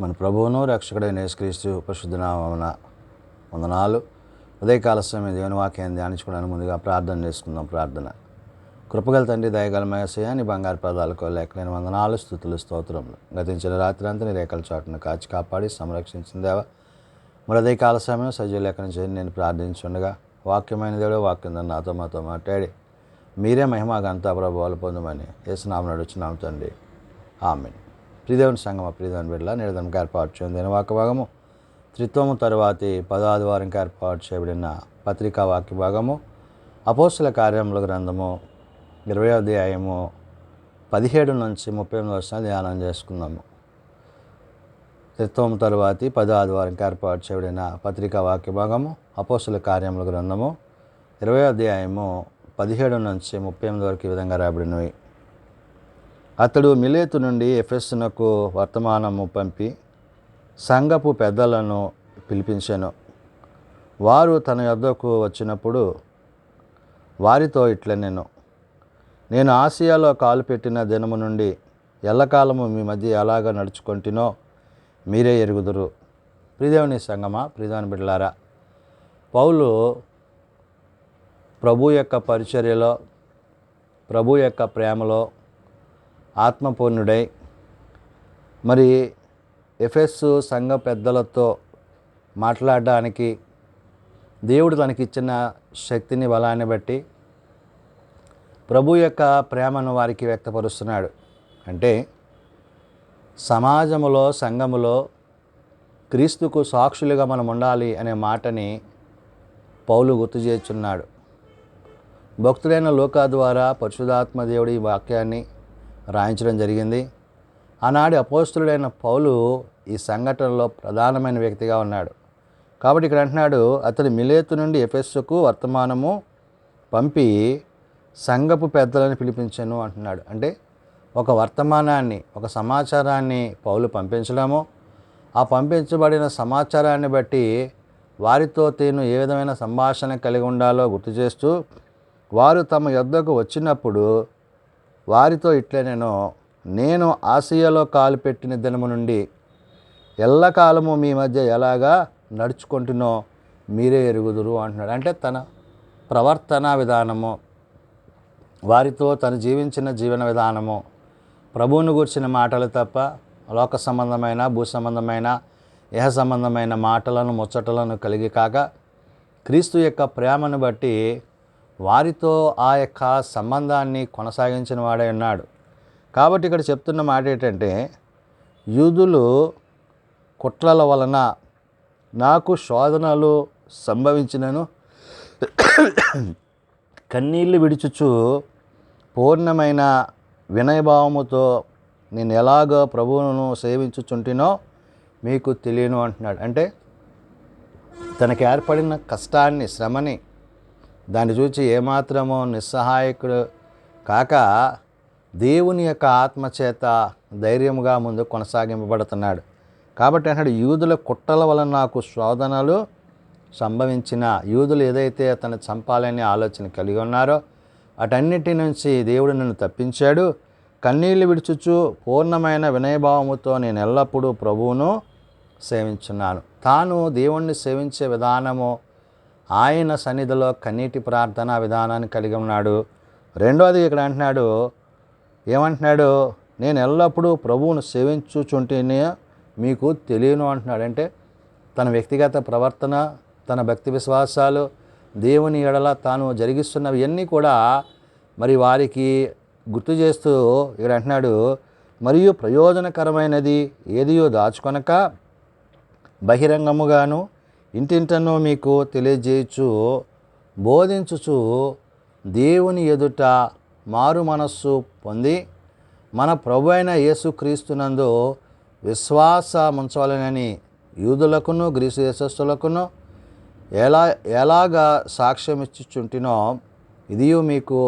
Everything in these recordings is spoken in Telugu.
మన ప్రభువును రక్షకుడైన యేసుక్రీస్తు పరిశుద్ధ నామమున వందనాలు. ఉదయకాల సమయం దేవుని వాక్యాన్ని ధ్యానించుకోవడానికి ముందుగా ప్రార్థన చేసుకుందాం. ప్రార్థన. కృపగల తండ్రి, దయగల యేసయ్యా, నీ బంగారు పాదాలకు లెక్కలేని వందనాలు, స్తుతులు, స్తోత్రములు. గతించిన రాత్రి అంతా నీ రేఖల చాటును కాచి కాపాడి సంరక్షించిన దేవ, మరి ఉదయకాల సమయం సజీవ లేఖనం చేయండి. నేను ప్రార్థించుండగా వాక్యమైన దేవుడు వాక్యం నాతో మాతో మాట్లాడి మీరే మహిమ ఘనత ప్రభావాలు పొందమని యేసునామమున అడుగుచున్నాము తండ్రి. ఆమేన్. ప్రియదేవుని సంగమ, ప్రియదేవుని బిడ్డల నేడుదనకు ఏర్పాటు చేయబడిన వాక్య భాగము త్రిత్వము తరువాతి 10వ ఆదివారంకి ఏర్పాటు చేయబడిన పత్రికా వాక్య భాగము అపోస్తల కార్యముల గ్రంథము 20వ అధ్యాయము 17 నుంచి 38 వచనాలు ధ్యానం చేసుకుందాము. త్రిత్వము తరువాతి 10వ ఆదివారంకి ఏర్పాటు చేయబడిన పత్రికా వాక్య భాగము అపోస్తల కార్యముల గ్రంథము 20వ అధ్యాయము 17 నుంచి 38 వరకు ఈ విధంగా రాయబడినవి. అతడు మిలేతు నుండి ఎఫెసునకు వర్తమానము పంపి సంఘపు పెద్దలను పిలిపించెను. వారు తన యొద్దకు వచ్చినప్పుడు వారితో ఇట్లనెను, నేను ఆసియాలో కాలు పెట్టిన దినము నుండి ఎల్లకాలము మీ మధ్య ఎలాగ నడుచుకొంటినో మీరే ఎరుగుదురు. ప్రియదేవుని సంగమా, ప్రియదేవుని బిడ్డలారా, పౌలు ప్రభు యొక్క పరిచర్యలో, ప్రభు యొక్క ప్రేమలో ఆత్మపూర్ణుడై మరి ఎఫెసు సంఘ పెద్దలతో మాట్లాడడానికి దేవుడు తనకిచ్చిన శక్తిని, బలాన్ని బట్టి ప్రభు యొక్క ప్రేమను వారికి వ్యక్తపరుస్తున్నాడు. అంటే సమాజములో, సంఘములో క్రీస్తుకు సాక్షులుగా మనం ఉండాలి అనే మాటని పౌలు గుర్తు చేస్తున్నాడు. భక్తుడైన లూకా ద్వారా పరిశుద్ధాత్మ దేవుడు ఈ వాక్యాన్ని రాయించడం జరిగింది. ఆనాడు అపోస్తలుడైన పౌలు ఈ సంఘటనలో ప్రధానమైన వ్యక్తిగా ఉన్నాడు. కాబట్టి ఇక్కడ అంటున్నాడు, అతడు మిలేతు నుండి ఎఫెసుకు వర్తమానము పంపి సంఘపు పెద్దలను పిలిపించెను అంటున్నాడు. అంటే ఒక వర్తమానాన్ని, ఒక సమాచారాన్ని పౌలు పంపించడము, ఆ పంపించబడిన సమాచారాన్ని బట్టి వారితో తాను ఏ విధమైన సంభాషణ కలిగి ఉండాలో గుర్తు చేస్తూ, వారు తమ యొద్దకు వచ్చినప్పుడు వారితో ఇట్లనెను, నేను ఆసియాలో కాలు పెట్టిన దినము నుండి ఎల్లకాలము మీ మధ్య ఎలాగా నడుచుకుంటున్నో మీరే ఎరుగుదురు అంటున్నాడు. అంటే తన ప్రవర్తన విధానము, వారితో తను జీవించిన జీవన విధానము, ప్రభువును గూర్చిన మాటలు తప్ప లోక సంబంధమైన, భూ సంబంధమైన, ఇహ సంబంధమైన మాటలను, ముచ్చటలను కలిగి కాక క్రీస్తు యొక్క ప్రేమను బట్టి వారితో ఆ యొక్క సంబంధాన్ని కొనసాగించిన వాడై ఉన్నాడు. కాబట్టి ఇక్కడ చెప్తున్న మాట ఏంటంటే, యూదులు కుట్రల వలన నాకు శోధనలు సంభవించినను కన్నీళ్లు విడుచుచు పూర్ణమైన వినయభావముతో నేను ఎలాగో ప్రభువును సేవించుచుంటినో మీకు తెలియను అంటున్నాడు. అంటే తనకి ఏర్పడిన కష్టాన్ని, శ్రమని, దాన్ని చూచి ఏమాత్రమో నిస్సహాయకుడు కాక దేవుని యొక్క ఆత్మచేత ధైర్యముగా ముందు కొనసాగింపబడుతున్నాడు. కాబట్టి అన్నాడు, యూదుల కుట్రల వలన నాకు శోధనలు సంభవించిన, యూదులు ఏదైతే అతను చంపాలనే ఆలోచన కలిగి ఉన్నారో అటన్నిటి నుంచి దేవుడు నన్ను తప్పించాడు. కన్నీళ్లు విడుచుచు పూర్ణమైన వినయభావముతో నేను ఎల్లప్పుడూ ప్రభువును సేవించున్నాను. తాను దేవుణ్ణి సేవించే విధానము, ఆయన సన్నిధిలో కన్నీటి ప్రార్థన విధానాన్ని కలిగి ఉన్నాడు. రెండోది ఇక్కడ అంటున్నాడు, ఏమంటున్నాడు, నేను ఎల్లప్పుడూ ప్రభువును సేవించుచుంటేనే మీకు తెలియను అంటున్నాడు. అంటే తన వ్యక్తిగత ప్రవర్తన, తన భక్తి విశ్వాసాలు, దేవుని ఎడల తాను జరిగిస్తున్నవి అన్నీ కూడా మరి వారికి గుర్తు చేస్తూ ఇక్కడ అంటున్నాడు, మరియు ప్రయోజనకరమైనది ఏదియో దాచుకొనక బహిరంగముగాను ఇంటింటనో మీకు తెలియజేయచ్చు, బోధించుచు దేవుని ఎదుట మారు మనస్సు పొంది మన ప్రభు అయిన యేసుక్రీస్తునందు విశ్వాసముంచవలెనని యూదులకును గ్రీసు దేశస్థులకును ఎలాగా సాక్ష్యం ఇచ్చుచుంటినో ఇదియు మీకు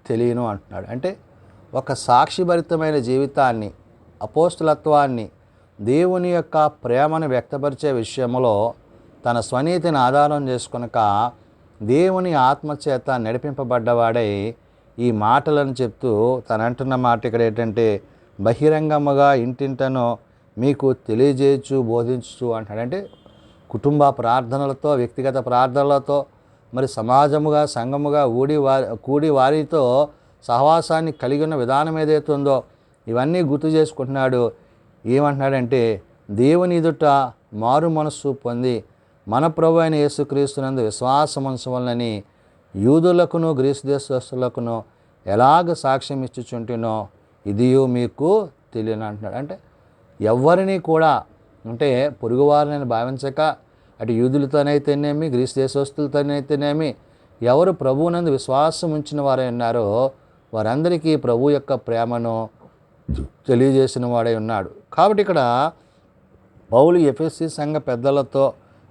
తెలియను అంటున్నాడు. అంటే ఒక సాక్షిభరితమైన జీవితాన్ని, అపోస్తలత్వాన్ని, దేవుని యొక్క ప్రేమను వ్యక్తపరిచే విషయంలో తన స్వనీతిని ఆధారం చేసుకొనక దేవుని ఆత్మచేత నడిపింపబడ్డవాడై ఈ మాటలను చెప్తూ తను అంటున్న మాట ఇక్కడ ఏంటంటే, బహిరంగముగా ఇంటింటనో మీకు తెలియజేయచ్చు బోధించు అంటాడు. అంటే కుటుంబ ప్రార్థనలతో, వ్యక్తిగత ప్రార్థనలతో, మరి సమాజముగా సంఘముగా కూడి వారితో సహవాసాన్ని కలిగి ఉన్న విధానం ఏదైతే ఉందో ఇవన్నీ గుర్తు చేసుకుంటున్నాడు. ఏమంటున్నాడంటే దేవుని ఎదుట మారు మనస్సు పొంది మన ప్రభు అయిన యేసుక్రీస్తునందు విశ్వాసం ఉంచవలనని యూదులకును గ్రీసు దేశస్తులకును ఎలాగ సాక్ష్యం ఇచ్చుచుంటునో ఇదియు మీకు తెలియను అంటున్నాడు. అంటే ఎవరిని కూడా అంటే పొరుగువారిని భావించక అటు యూదులతోనైతేనేమి గ్రీసు దేశస్తులతోనైతేనేమి ఎవరు ప్రభువునందు విశ్వాసం ఉంచిన వారై ఉన్నారో వారందరికీ ప్రభు యొక్క ప్రేమను తెలియజేసిన వాడై ఉన్నాడు. కాబట్టి ఇక్కడ పౌలు ఎఫెసీ సంఘ పెద్దలతో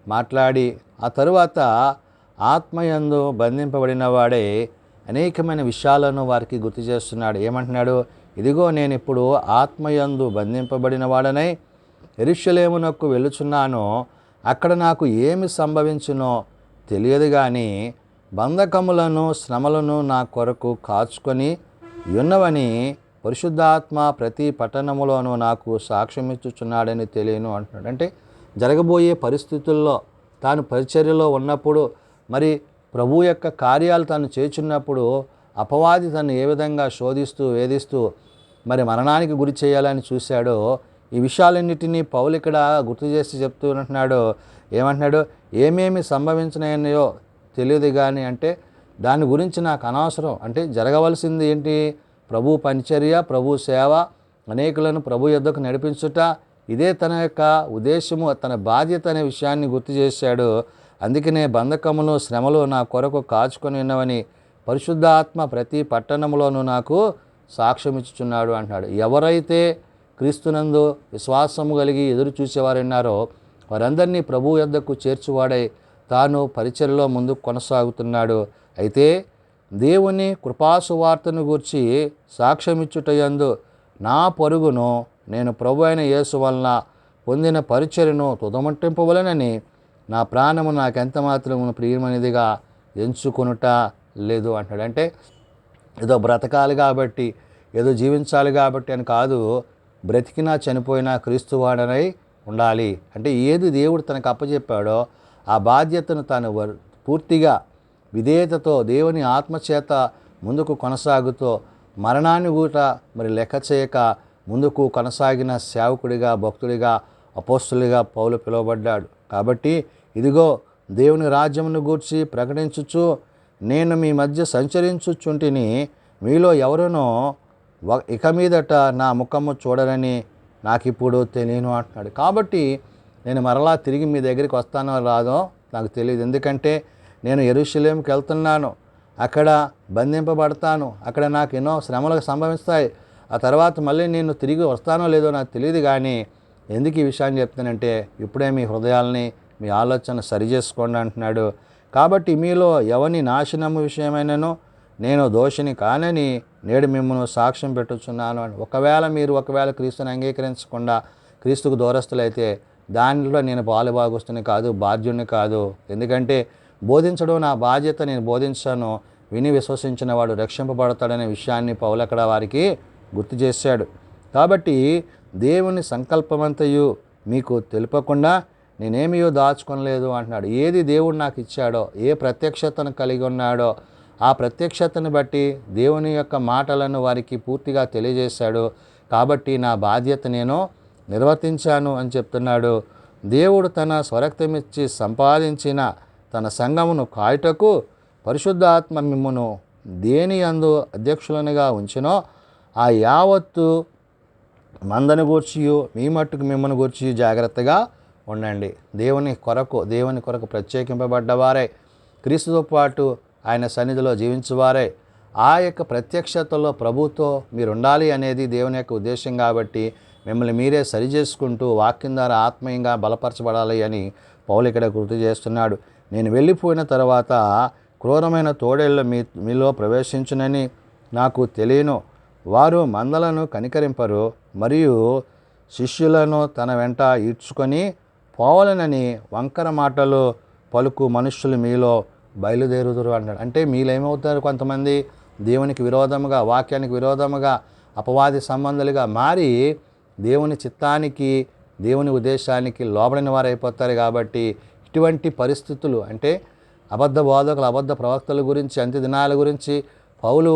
మాట్లాడి ఆ తరువాత ఆత్మయందు బంధింపబడిన వాడే అనేకమైన విషయాలను వారికి గుర్తు చేస్తున్నాడు. ఏమంటున్నాడు? ఇదిగో నేను ఇప్పుడు ఆత్మయందు బంధింపబడిన వాడనై యెరూషలేమునకు వెళ్ళుచున్నాను. అక్కడ నాకు ఏమి సంభవించునో తెలియదు కానీ బంధకములను శ్రమలను నా కొరకు కాచుకొని ఉన్నవని పరిశుద్ధాత్మ ప్రతి పట్టణములోనూ నాకు సాక్ష్యమిచ్చుచున్నాడని తెలియను అంటున్నాడు. అంటే జరగబోయే పరిస్థితుల్లో తాను పరిచర్యలో ఉన్నప్పుడు మరి ప్రభు యొక్క కార్యాలు తాను చేస్తున్నప్పుడు అపవాది తను ఏ విధంగా శోధిస్తూ వేధిస్తూ మరి మరణానికి గురి చేయాలని చూశాడో ఈ విషయాలన్నిటినీ పౌలు ఇక్కడ గుర్తు చేసి చెప్తూ ఉంటున్నాడు. ఏమంటున్నాడు? ఏమేమి సంభవించినాయో తెలియదు కానీ అంటే దాని గురించి నాకు అనవసరం. అంటే జరగవలసింది ఏంటి? ప్రభు పరిచర్య, ప్రభు సేవ, అనేకులను ప్రభు యొద్దకు నడిపించుట, ఇదే తన యొక్క ఉద్దేశము, తన బాధ్యత అనే విషయాన్ని గుర్తు చేశాడు. అందుకనే బంధకములు శ్రమలు నా కొరకు కాచుకొని ఉన్నవని పరిశుద్ధాత్మ ప్రతి పట్టణంలోనూ నాకు సాక్ష్యం ఇచ్చుచున్నాడు అంటున్నాడు. ఎవరైతే క్రీస్తునందు విశ్వాసము కలిగి ఎదురు చూసేవారు ఉన్నారో వారందరినీ ప్రభు యొద్దకు చేర్చువాడై తాను పరిచర్యలో ముందుకు కొనసాగుతున్నాడు. అయితే దేవుని కృపాసువార్తను గూర్చి సాక్ష్యమిచ్చుటయందు నా పరుగును నేను ప్రభు అయిన యేసు వలన పొందిన పరిచర్యను తుదముట్టింపవలెనని నా ప్రాణము నాకెంత మాత్రము ప్రియమైనదిగా ఎంచుకొనుట లేదు అంటాడు. అంటే ఏదో బ్రతకాలి కాబట్టి, ఏదో జీవించాలి కాబట్టి అని కాదు, బ్రతికినా చనిపోయినా క్రీస్తువాడనై ఉండాలి. అంటే ఏది దేవుడు తనకు అప్పచెప్పాడో ఆ బాధ్యతను తాను పూర్తిగా విధేయతతో దేవుని ఆత్మచేత ముందుకు కొనసాగుతూ మరణాన్ని కూడా మరి లెక్క చేయక ముందుకు కొనసాగిన సేవకుడిగా, భక్తుడిగా, అపోస్తులుగా పౌలు పిలువబడ్డాడు. కాబట్టి ఇదిగో దేవుని రాజ్యమును గూర్చి ప్రకటించుచు నేను మీ మధ్య సంచరించుచుంటిని, మీలో ఎవరునో ఇక మీదట నా ముఖము చూడరని నాకిప్పుడు తెలియను అంటున్నాడు. కాబట్టి నేను మరలా తిరిగి మీ దగ్గరికి వస్తానో రాదో నాకు తెలియదు. ఎందుకంటే నేను యెరూషలేముకి వెళ్తున్నాను, అక్కడ బంధింపబడతాను, అక్కడ నాకు ఎన్నో శ్రమలకు సంభవిస్తాయి. ఆ తర్వాత మళ్ళీ నేను తిరిగి వస్తానో లేదో నాకు తెలియదు. కానీ ఎందుకు ఈ విషయాన్ని చెప్తానంటే ఇప్పుడే మీ హృదయాల్ని, మీ ఆలోచన సరిచేసుకోండి అంటున్నాడు. కాబట్టి మీలో ఎవని నాశనము విషయమైనను నేను దోషిని కానని నేడు మిమ్మల్ని సాక్ష్యం పెట్టుచున్నాను అని. ఒకవేళ క్రీస్తుని అంగీకరించకుండా క్రీస్తుకు దూరస్తులైతే దానిలో నేను పాలుభాగస్తుని కాదు, బాధ్యుని కాదు. ఎందుకంటే బోధించడం నా బాధ్యత, నేను బోధించాను, విని విశ్వసించిన వాడు రక్షింపబడతాడనే విషయాన్ని పౌలు అక్కడ వారికి గుర్తు చేశాడు. కాబట్టి దేవుని సంకల్పమంతయు మీకు తెలుపకుండా నేనేమియో దాచుకొనలేదు అంటున్నాడు. ఏది దేవుడు నాకు ఇచ్చాడో, ఏ ప్రత్యక్షతను కలిగి ఉన్నాడో ఆ ప్రత్యక్షతను బట్టి దేవుని యొక్క మాటలను వారికి పూర్తిగా తెలియజేశాడు. కాబట్టి నా బాధ్యత నేను నిర్వర్తించాను అని చెప్తున్నాడు. దేవుడు తన స్వరక్తమిచ్చి సంపాదించిన తన సంఘమును కాయుటకు పరిశుద్ధాత్మ మిమ్మును దేని యందు అధ్యక్షులనుగా ఉంచినో ఆ యావత్తు మందను గూర్చియు మీ మట్టుకు మిమ్మల్ని గూర్చి జాగ్రత్తగా ఉండండి. దేవుని కొరకు ప్రత్యేకింపబడ్డవారే, క్రీస్తుతో పాటు ఆయన సన్నిధిలో జీవించువారే, ఆ యొక్క ప్రత్యక్షతలో ప్రభుతో మీరు ఉండాలి అనేది దేవుని యొక్క ఉద్దేశం. కాబట్టి మిమ్మల్ని మీరే సరిచేసుకుంటూ వాక్యం ద్వారా ఆత్మీయంగా బలపరచబడాలి అని పౌలు ఇక్కడ గుర్తు చేస్తున్నాడు. నేను వెళ్ళిపోయిన తర్వాత క్రూరమైన తోడేళ్ళు మీలో ప్రవేశించునని నాకు తెలియను. వారు మందలను కనికరింపరు మరియు శిష్యులను తన వెంట ఈడ్చుకొని పోవాలనని వంకర మాటలు పలుకు మనుష్యులు మీలో బయలుదేరుదురు అన్నాడు. అంటే మీలో ఏమవుతారు? కొంతమంది దేవునికి విరోధముగా, వాక్యానికి విరోధముగా అపవాది సంబంధులుగా మారి దేవుని చిత్తానికి, దేవుని ఉద్దేశానికి లోబడిన వారు అయిపోతారు. కాబట్టి ఇటువంటి పరిస్థితులు అంటే అబద్ధ బోధకులు, అబద్ధ ప్రవక్తల గురించి, అంత్య దినాల గురించి పౌలు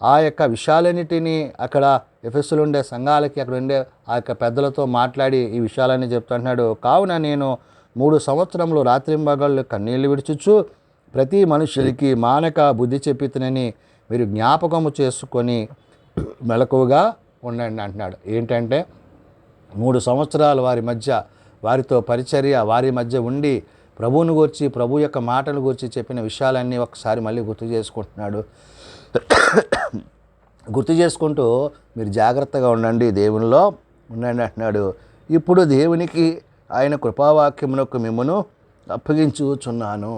ఆ యొక్క విషయాలన్నిటినీ అక్కడ ఎఫెసులో ఉండే సంఘాలకి, అక్కడ ఉండే ఆ యొక్క పెద్దలతో మాట్లాడి ఈ విషయాలన్నీ చెప్తున్నాడు. కావున నేను 3 సంవత్సరములు రాత్రింబగళ్ళు కన్నీళ్లు విడుచుచు ప్రతి మనుషుడికి మానక బుద్ధి చెప్పితనని మీరు జ్ఞాపకము చేసుకొని మెలకువగా ఉండండి అంటున్నాడు. ఏంటంటే 3 సంవత్సరాలు వారితో పరిచర్య, వారి మధ్య ఉండి ప్రభువుని గురించి, ప్రభు యొక్క మాటల గురించి చెప్పిన విషయాలన్నీ ఒకసారి మళ్ళీ గుర్తు చేసుకుంటున్నాడు. గుర్తు చేసుకుంటూ మీరు జాగ్రత్తగా ఉండండి, దేవునిలో ఉండండి అంటున్నాడు. ఇప్పుడు దేవునికి ఆయన కృపావాక్యమునకు మిమ్మును అప్పగించుచున్నాను.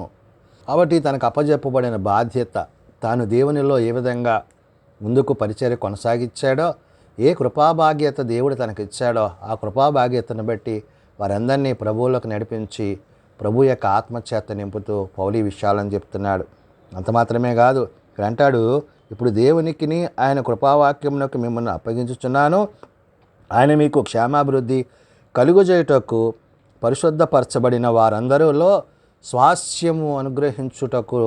కాబట్టి తనకు అప్పజెప్పబడిన బాధ్యత, తాను దేవునిలో ఏ విధంగా ముందుకు పరిచర్య కొనసాగించాడో, ఏ కృపాభాగ్యత దేవుడు తనకిచ్చాడో ఆ కృపాభాగ్యతను బట్టి వారందరినీ ప్రభువులకు నడిపించి ప్రభు యొక్క ఆత్మచేత నింపుతూ పౌలు విషయాలని చెప్తున్నాడు. అంత మాత్రమే కాదు, ఇక్కడ అంటాడు, ఇప్పుడు దేవునికిని ఆయన కృపావాక్యమునకు మిమ్మల్ని అప్పగించుచున్నాను. ఆయన మీకు క్షేమాభివృద్ధి కలుగుచేయుటకు పరిశుద్ధపరచబడిన వారందరిలో స్వాస్యము అనుగ్రహించుటకు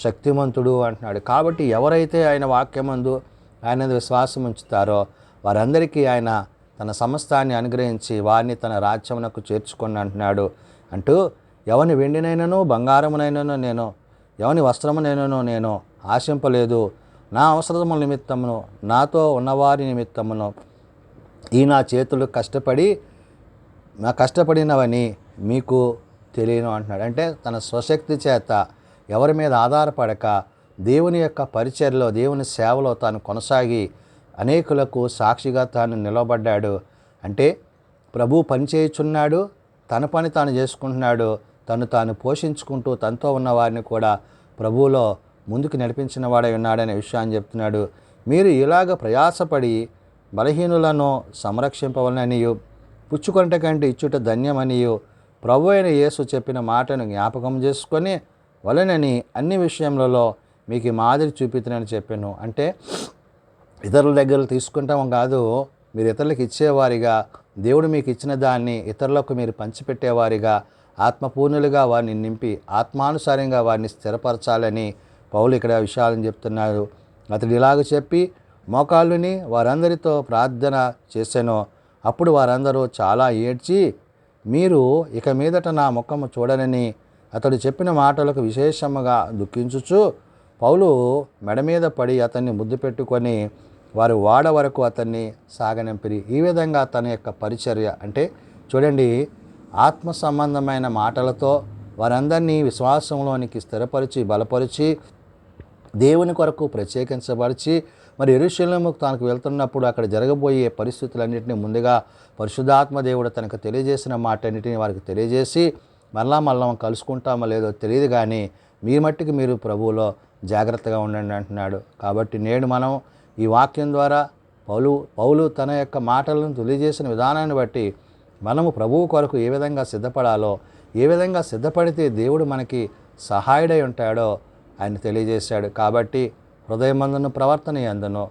శక్తిమంతుడు అంటున్నాడు. కాబట్టి ఎవరైతే ఆయన వాక్యమందు ఆయన విశ్వాసం ఉంచుతారో వారందరికీ ఆయన తన సమస్తాన్ని అనుగ్రహించి వారిని తన రాజ్యమునకు చేర్చుకొని అంటున్నాడు. అంటూ ఎవని వెండినైనను బంగారమునైనను నేను, ఎవని వస్త్రమునైనను నేను ఆశింపలేదు. నా అవసరముల నిమిత్తమును, నాతో ఉన్నవారి నిమిత్తమును ఈ నా చేతులు కష్టపడినవని మీకు తెలియను అంటున్నాడు. అంటే తన స్వశక్తి చేత ఎవరి మీద ఆధారపడక దేవుని యొక్క పరిచర్యలో, దేవుని సేవలో తాను కొనసాగి అనేకులకు సాక్షిగా తాను నిలబడ్డాడు. అంటే ప్రభు పని చేయుచున్నాడు, తన పని తాను చేసుకుంటున్నాడు, తాను పోషించుకుంటూ తనతో ఉన్న వారిని కూడా ప్రభువులో ముందుకు నడిపించిన వాడై ఉన్నాడనే విషయాన్ని చెప్తున్నాడు. మీరు ఇలాగ ప్రయాసపడి బలహీనులను సంరక్షింపవలననియు పుచ్చుకొనుట కంటే ఇచ్చుట ధన్యమనియు ప్రభు అయిన యేసు చెప్పిన మాటను జ్ఞాపకం చేసుకొని వలనని అన్ని విషయములలో మీకు మాదిరి చూపితనని చెప్పాను. అంటే ఇతరుల దగ్గర తీసుకుంటాం కాదు, మీరు ఇతరులకు ఇచ్చేవారిగా, దేవుడు మీకు ఇచ్చిన దాన్ని ఇతరులకు మీరు పంచిపెట్టేవారిగా, ఆత్మపూర్ణులుగా వారిని నింపి ఆత్మానుసారంగా వారిని స్థిరపరచాలని పౌలు ఇక్కడ విషయాలను చెప్తున్నాడు. అతడు ఇలాగ చెప్పి మోకాళ్ళుని వారందరితో ప్రార్థన చేసెను. అప్పుడు వారందరూ చాలా ఏడ్చి, మీరు ఇక మీదట నా ముఖము చూడనని అతడు చెప్పిన మాటలకు విశేషముగా దుఃఖించుచు పౌలు మెడ మీద పడి అతన్ని ముద్దు పెట్టుకొని వారు వాడ వరకు అతన్ని సాగనంపిరి. ఈ విధంగా తన యొక్క పరిచర్య అంటే చూడండి, ఆత్మ సంబంధమైన మాటలతో వారందరినీ విశ్వాసంలోనికి స్థిరపరిచి బలపరిచి దేవుని కొరకు ప్రత్యేకించబడిచి మరి యెరూషలేముకు తనకు వెళ్తున్నప్పుడు అక్కడ జరగబోయే పరిస్థితులన్నింటినీ ముందుగా పరిశుద్ధాత్మ దేవుడు తనకు తెలియజేసిన మాటన్నిటిని వారికి తెలియజేసి మళ్ళా కలుసుకుంటామో లేదో తెలియదు, కానీ మీ మట్టికి మీరు ప్రభువులో జాగ్రత్తగా ఉండండి అంటున్నాడు. కాబట్టి నేడు మనం ఈ వాక్యం ద్వారా పౌలు తన యొక్క మాటలను తెలియజేసిన విధానాన్ని బట్టి మనము ప్రభువు కొరకు ఏ విధంగా సిద్ధపడాలో, ఏ విధంగా సిద్ధపడితే దేవుడు మనకి సహాయుడై ఉంటాడో ఆయన తెలియజేశాడు. కాబట్టి హృదయమందును ప్రవర్తన యందును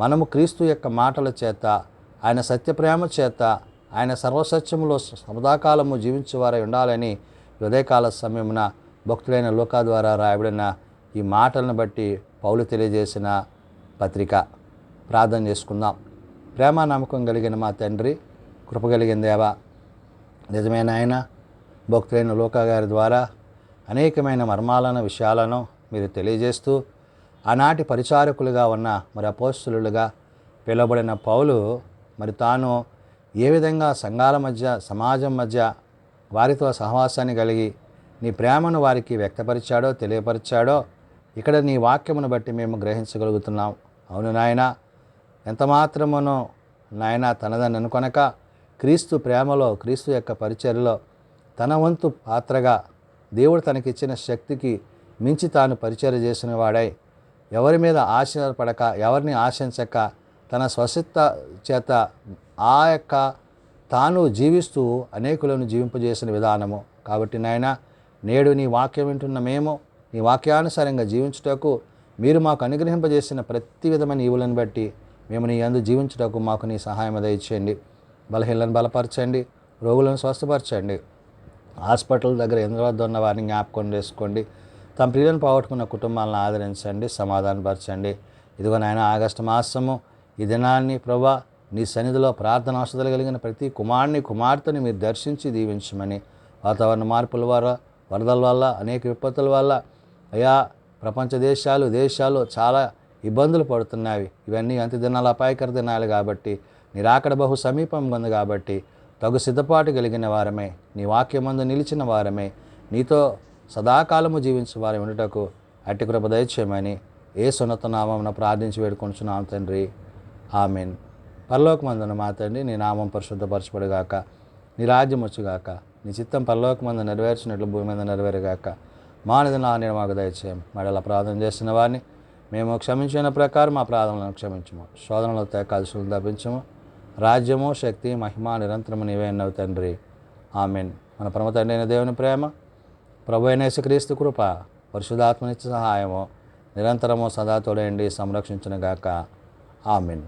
మనము క్రీస్తు యొక్క మాటల చేత, ఆయన సత్యప్రేమ చేత, ఆయన సర్వసత్యములో సదాకాలము జీవించేవారై ఉండాలని ఉదయకాల సమయమున భక్తుడైన లూకా ద్వారా రాయబడిన ఈ మాటలను బట్టి పౌలు తెలియజేసిన పత్రిక. ప్రార్థన చేసుకుందాం. ప్రేమ నమ్మకం కలిగిన మా తండ్రి, కృప కలిగిన దేవా, నిజమైన ఆయన భక్తుడైన లూకా గారి ద్వారా అనేకమైన మర్మాలను, విషయాలను మీరు తెలియజేస్తూ ఆనాటి పరిచారకులుగా ఉన్న మరి అపోస్తలులుగా పిలువబడిన పౌలు మరి తాను ఏ విధంగా సంఘాల మధ్య, సమాజం మధ్య వారితో సహవాసాన్ని కలిగి నీ ప్రేమను వారికి వ్యక్తపరిచాడో, తెలియపరిచాడో ఇక్కడ నీ వాక్యమును బట్టి మేము గ్రహించగలుగుతున్నాం. అవును నాయన, ఎంత మాత్రమునో నాయన తనదని అనుకొనక క్రీస్తు ప్రేమలో, క్రీస్తు యొక్క పరిచర్యలో తన వంతు పాత్రగా దేవుడు తనకిచ్చిన శక్తికి మించి తాను పరిచర్య చేసిన వాడై ఎవరి మీద ఆశపడక, ఎవరిని ఆశించక తన స్వసిత్త చేత ఆ యొక్క తాను జీవిస్తూ అనేకులను జీవింపజేసిన విధానము. కాబట్టి నాయన, నేడు నీ వాక్యం వింటున్న మేము నీ వాక్యానుసారంగా జీవించుటకు మీరు మాకు అనుగ్రహింపజేసిన ప్రతి విధమైన ఈవులను బట్టి మేము నీ యందు జీవించుటకు మాకు నీ సహాయం దయచేయండి. బలహీనలను బలపరచండి, రోగులను స్వస్థపరచండి. హాస్పిటల్ దగ్గర ఎందుకు వద్ద ఉన్న వారిని జ్ఞాపకం చేసుకోండి. తమ ప్రియులను పోగొట్టుకున్న కుటుంబాలను ఆదరించండి, సమాధానపరచండి. ఇదిగో నాయన, ఆగస్టు మాసము ఈ దినాన్ని ప్రభా నీ సన్నిధిలో ప్రార్థన అవసరాలు కలిగిన ప్రతి కుమారుని కుమార్తెని మీరు దర్శించి దీవించమని, వాతావరణ మార్పుల వల్ల, వరదల వల్ల, అనేక విపత్తుల వల్ల అయా ప్రపంచ దేశాలు చాలా ఇబ్బందులు పడుతున్నాయి. ఇవన్నీ అంత్య దినాలు, అపాయకర దినాలు కాబట్టి, నీ రాకడ బహు సమీపంగా ఉంది కాబట్టి తగు సిద్ధపాటు కలిగిన వారమే, నీ వాక్యమందు నిలిచిన వారమే, నీతో సదాకాలము జీవించే వారి ఉండుటకు అట్టి కృప దయచేయమని యేసు ఉన్నత నామమున ప్రార్థించి వేడుకొంచున్నాం తండ్రి. ఆమేన్. పరలోకమందున మా తండ్రి, నీ నామం పరిశుద్ధపరచబడుగాక, నీ రాజ్యం వచ్చుగాక, నీ చిత్తం పరలోకమందు నెరవేర్చినట్లు భూమి మీద నెరవేరుగాక. మానది నా నేను మాకు దయచేయం. మడల ప్రార్థన చేసిన వారిని మేము క్షమించిన ప్రకారం మా ప్రార్థనలను క్షమించము. శోధనలో తేకాల్సి తప్పించము. రాజ్యము, శక్తి, మహిమ నిరంతరము నీవే అన్నావు తండ్రి. ఆమేన్. మన పరమ తండ్రి అయిన దేవుని ప్రేమ, ప్రభు అయిన యేసుక్రీస్తు కృప, పరిశుద్ధాత్మనిత్య సహాయము నిరంతరము సదా తోడేయండి, సంరక్షించునుగాక. ఆమేన్.